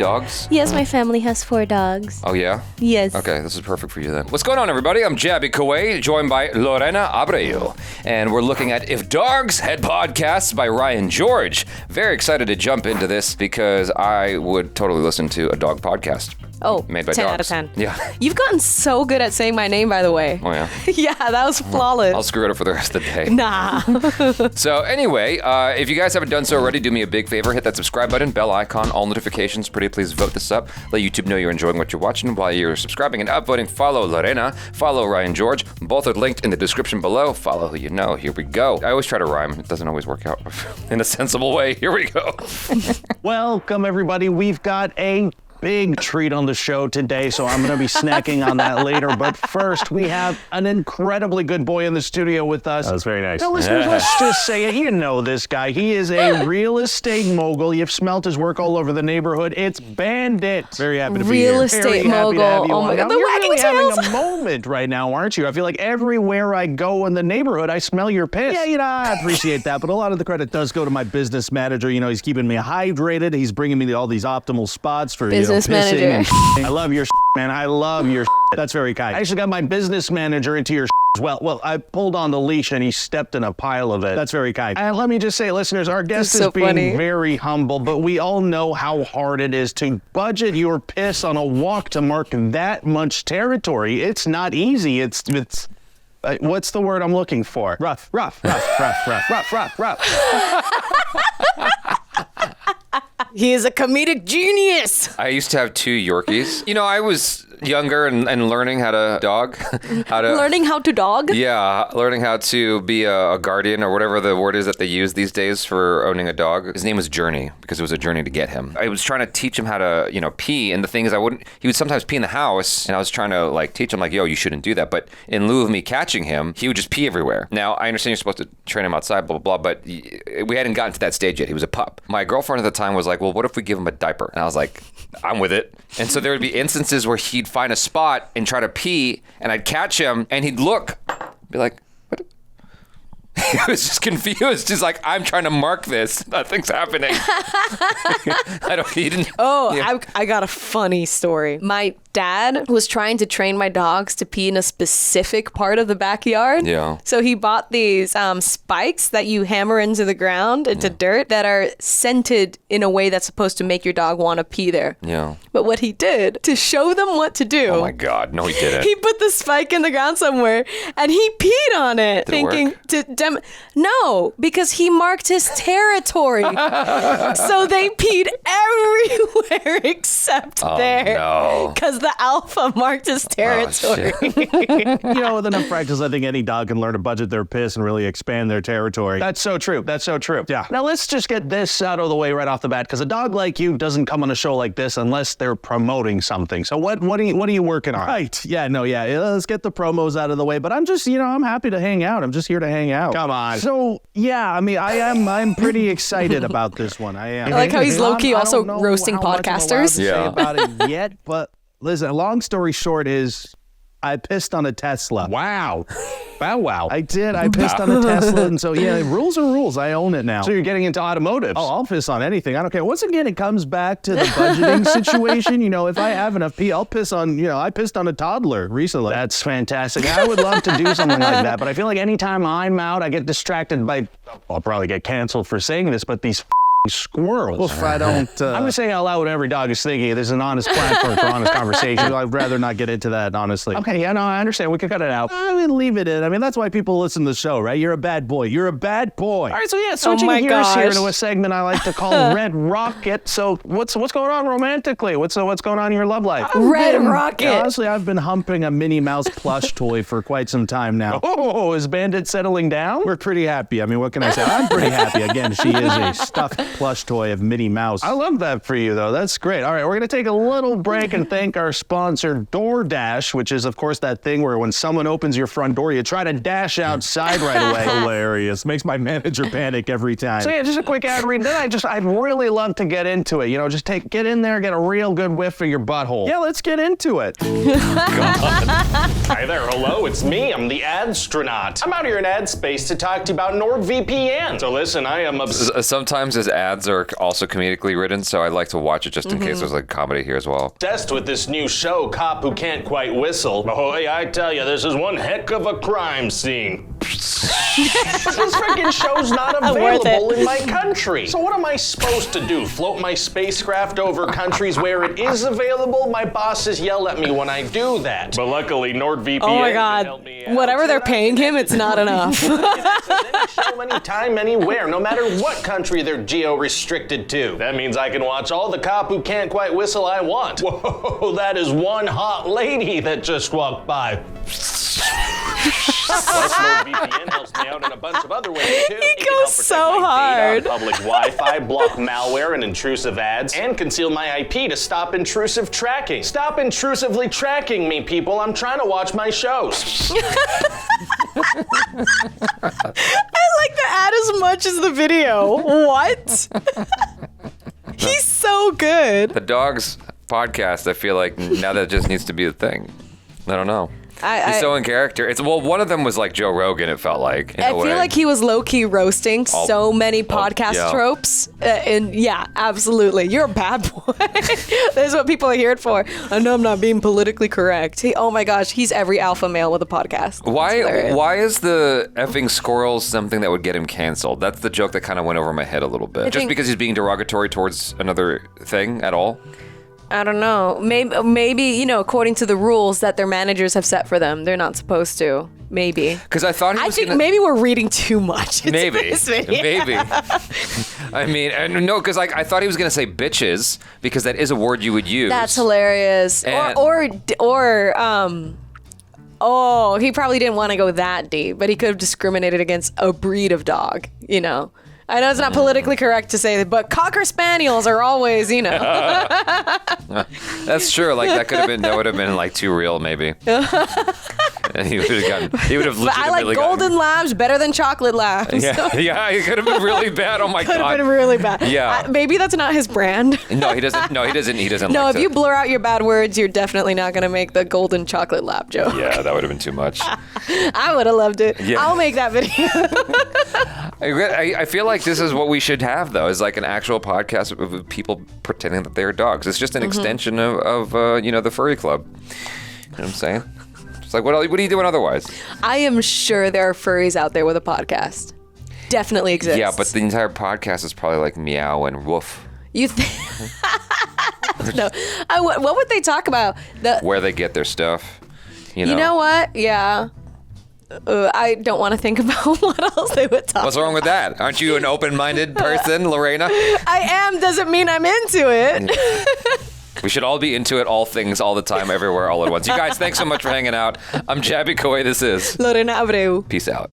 dogs? Yes, my family has 4 dogs. Oh, yeah? Yes. Okay, this is perfect for you then. What's going on, everybody? I'm Jabby Kawai, joined by Lorena Abreu. And we're looking at If Dogs Had Podcasts by Ryan George. Very excited to jump into this because I would totally listen to a dog podcast. Oh, made by 10 dogs. out of 10. Yeah. You've gotten so good at saying my name, by the way. Oh, yeah? Yeah, that was flawless. I'll screw it up for the rest of the day. Nah. So anyway, if you guys haven't done so already, do me a big favor. Hit that subscribe button, bell icon, all notifications. Pretty please vote this up. Let YouTube know you're enjoying what you're watching. While you're subscribing and upvoting, follow Lorena, follow Ryan George. Both are linked in the description below. Follow who you know. Here we go. I always try to rhyme. It doesn't always work out in a sensible way. Here we go. Welcome, everybody. We've got a big treat on the show today, so I'm going to be snacking on that later. But first, we have an incredibly good boy in the studio with us. That was very nice. Now, listeners, let's just say it. You know this guy. He is a real estate mogul. You've smelt his work all over the neighborhood. It's Bandit. Very happy to be here. Real estate Very happy mogul. to have you Oh on. my God, Now, the you're wagging really tails. having a moment right now, aren't you? I feel like everywhere I go in the neighborhood, I smell your piss. Yeah, I appreciate that, but a lot of the credit does go to my business manager. He's keeping me hydrated. He's bringing me to all these optimal spots for Business pissing manager. and I love your man. I love your That's very kind. I actually got my business manager into your as well. Well, I pulled on the leash and he stepped in a pile of it. That's very kind. And let me just say, listeners, our guest This is so is being funny. very humble, but we all know how hard it is to budget your piss on a walk to mark that much territory. It's not easy. It's what's the word I'm looking for? Rough. He is a comedic genius. I used to have 2 Yorkies. I was younger and learning how to dog. Learning how to dog? Yeah, learning how to be a guardian or whatever the word is that they use these days for owning a dog. His name was Journey because it was a journey to get him. I was trying to teach him how to, pee, and the thing is he would sometimes pee in the house, and I was trying to teach him yo, you shouldn't do that. But in lieu of me catching him, he would just pee everywhere. Now, I understand you're supposed to train him outside, blah, blah, blah, but we hadn't gotten to that stage yet. He was a pup. My girlfriend at the time was like, well, what if we give him a diaper? And I was like, I'm with it. And so there would be instances where he'd find a spot and try to pee, and I'd catch him, and he'd look, be like, what? He was just confused. He's like, I'm trying to mark this. Nothing's happening. He didn't. Oh, Yeah. I got a funny story. My dad was trying to train my dogs to pee in a specific part of the backyard. Yeah. So he bought these spikes that you hammer into the ground, into dirt, that are scented in a way that's supposed to make your dog want to pee there. Yeah. But what he did, to show them what to do, Oh my God. No, he didn't. he put the spike in the ground somewhere and he peed on it, Did it thinking work? no, because he marked his territory. So they peed everywhere except there. No. Because the alpha marked his territory. With enough practice, I think any dog can learn to budget their piss and really expand their territory. That's so true. That's so true. Yeah. Now let's just get this out of the way right off the bat, because a dog like you doesn't come on a show like this unless they're promoting something. So what are you working on? Right. Yeah, let's get the promos out of the way, but I'm just, I'm happy to hang out. I'm just here to hang out. Come on. So, yeah, I'm pretty excited about this one. I am. I like how he's low-key I also don't know roasting how much I'm allowed podcasters. to say Yeah. about it yet, but listen, long story short is I pissed on a Tesla. Wow. Wow. I did. I pissed on a Tesla, and so, rules are rules. I own it now. So you're getting into automotives. Oh, I'll piss on anything. I don't care. Once again, it comes back to the budgeting situation. If I have enough pee, I'll piss on, I pissed on a toddler recently. That's fantastic. I would love to do something like that, but I feel like anytime I'm out, I get distracted by, I'll probably get canceled for saying this, but these squirrels. Well, if I don't... I'm just saying out loud what every dog is thinking. This is an honest platform for honest conversation. I'd rather not get into that, honestly. Okay, yeah, no, I understand. We can cut it out. Leave it in. That's why people listen to the show, right? You're a bad boy. You're a bad boy. All right, so switching my gears here gosh. to a segment I like to call Red Rocket. So what's going on romantically? What's going on in your love life? Red Rocket. Honestly, I've been humping a Minnie Mouse plush toy for quite some time now. Oh, is Bandit settling down? We're pretty happy. What can I say? I'm pretty happy. Again, she is a stuffed plush toy of Minnie Mouse. I love that for you, though. That's great. All right, we're going to take a little break and thank our sponsor, DoorDash, which is, of course, that thing where when someone opens your front door, you try to dash outside right away. Hilarious. Makes my manager panic every time. So yeah, just a quick ad read. Then I'd really love to get into it. Just get in there, get a real good whiff of your butthole. Yeah, let's get into it. Hi there, hello, it's me, I'm the Adstronaut. I'm out here in ad space to talk to you about NordVPN. So listen, I am Sometimes his ads are also comedically written, so I like to watch it just in case there's like comedy here as well. Obsessed with this new show, Cop Who Can't Quite Whistle. Boy, I tell you, this is one heck of a crime scene. This freaking show's not available in my country. So what am I supposed to do? Float my spacecraft over countries where it is available? My bosses yell at me when I do that. But luckily, NordVPN Oh my can help God. me out. Whatever they're paying him, it's not enough. Any show, anytime, anywhere, no matter what country they're geo-restricted to. That means I can watch all the Cop Who Can't Quite Whistle I want. Whoa, that is one hot lady that just walked by. Plus, NordVPN helps me out in a bunch of other ways, too. He goes so hard. Public Wi-Fi, block malware and intrusive ads, and conceal my IP to stop intrusive tracking. Stop intrusively tracking me, people. I'm trying to watch my shows. I like the ad as much as the video. What? He's so good. The Dogs podcast, I feel like now that just needs to be a thing. I don't know. He's so in character. One of them was like Joe Rogan, it felt like. I feel like he was low-key roasting so many podcast tropes. And yeah, absolutely. You're a bad boy. That's what people are here for. I know I'm not being politically correct. Oh my gosh, he's every alpha male with a podcast. Why is the effing squirrels something that would get him canceled? That's the joke that kind of went over my head a little bit. Just because he's being derogatory towards another thing at all? I don't know. Maybe, according to the rules that their managers have set for them, they're not supposed to. Maybe. Because I thought maybe we're reading too much into Maybe. this video. Maybe. I mean, no, because I thought he was going to say bitches, because that is a word you would use. That's hilarious. And- Oh, he probably didn't want to go that deep, but he could have discriminated against a breed of dog, I know it's not politically correct to say that, but Cocker Spaniels are always, That's true. Like that would have been like too real, maybe. And he would have legitimately I like golden labs better than chocolate labs. Yeah, it could have been really bad. Oh my God. Could have been really bad. Yeah. Maybe that's not his brand. No, he doesn't. No, he doesn't. No, like if you blur out your bad words, you're definitely not going to make the golden chocolate lab joke. Yeah, that would have been too much. I would have loved it. Yeah. I'll make that video. I feel like this is what we should have, though, is like an actual podcast of people pretending that they're dogs. It's just an extension of the furry club. You know what I'm saying? It's like, what are you doing otherwise? I am sure there are furries out there with a podcast. Definitely exists. Yeah, but the entire podcast is probably like meow and woof. You No. What would they talk about? Where they get their stuff. You know what? Yeah. I don't want to think about what else they would talk. What's wrong with that? Aren't you an open-minded person, Lorena? I am. Doesn't mean I'm into it. We should all be into it, all things, all the time, everywhere, all at once. You guys, thanks so much for hanging out. I'm Jabby Coy. This is Lorena Abreu. Peace out.